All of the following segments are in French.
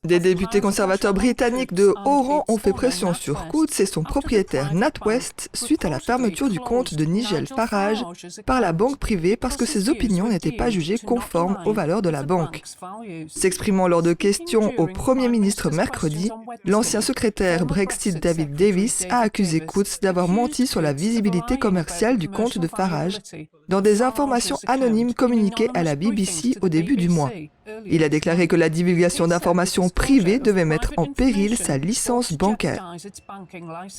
Des députés conservateurs britanniques de haut rang ont fait pression sur Coutts et son propriétaire NatWest suite à la fermeture du compte de Nigel Farage par la banque privée parce que ses opinions n'étaient pas jugées conformes aux valeurs de la banque. S'exprimant lors de questions au Premier ministre mercredi, l'ancien secrétaire Brexit David Davis a accusé Coutts d'avoir menti sur la visibilité commerciale du compte de Farage dans des informations anonymes communiquées à la BBC au début du mois. Il a déclaré que la divulgation d'informations privées devait mettre en péril sa licence bancaire.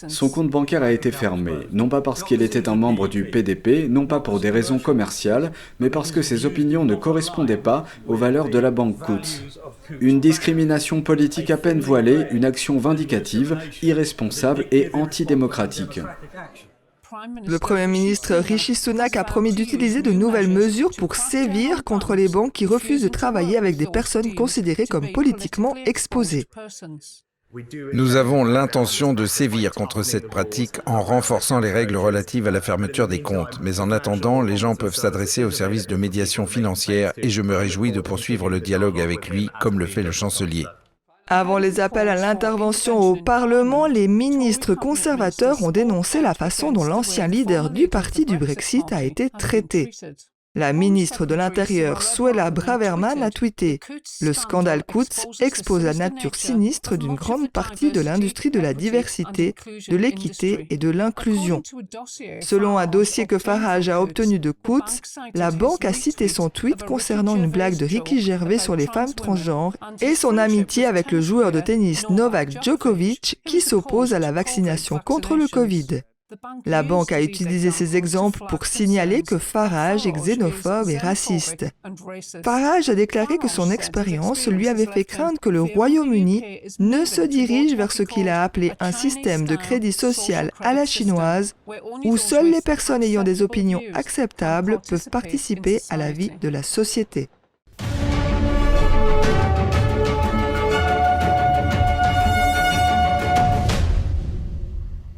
Son compte bancaire a été fermé, non pas parce qu'il était un membre du PDP, non pas pour des raisons commerciales, mais parce que ses opinions ne correspondaient pas aux valeurs de la banque Coutts. Une discrimination politique à peine voilée, une action vindicative, irresponsable et antidémocratique. Le Premier ministre Rishi Sunak a promis d'utiliser de nouvelles mesures pour sévir contre les banques qui refusent de travailler avec des personnes considérées comme politiquement exposées. Nous avons l'intention de sévir contre cette pratique en renforçant les règles relatives à la fermeture des comptes. Mais en attendant, les gens peuvent s'adresser au service de médiation financière et je me réjouis de poursuivre le dialogue avec lui, comme le fait le chancelier. Avant les appels à l'intervention au Parlement, les ministres conservateurs ont dénoncé la façon dont l'ancien leader du parti du Brexit a été traité. La ministre de l'Intérieur, Suella Braverman, a tweeté « Le scandale Coutts expose la nature sinistre d'une grande partie de l'industrie de la diversité, de l'équité et de l'inclusion. » Selon un dossier que Farage a obtenu de Coutts, la banque a cité son tweet concernant une blague de Ricky Gervais sur les femmes transgenres et son amitié avec le joueur de tennis Novak Djokovic qui s'oppose à la vaccination contre le Covid. La banque a utilisé ces exemples pour signaler que Farage est xénophobe et raciste. Farage a déclaré que son expérience lui avait fait craindre que le Royaume-Uni ne se dirige vers ce qu'il a appelé un système de crédit social à la chinoise, où seules les personnes ayant des opinions acceptables peuvent participer à la vie de la société.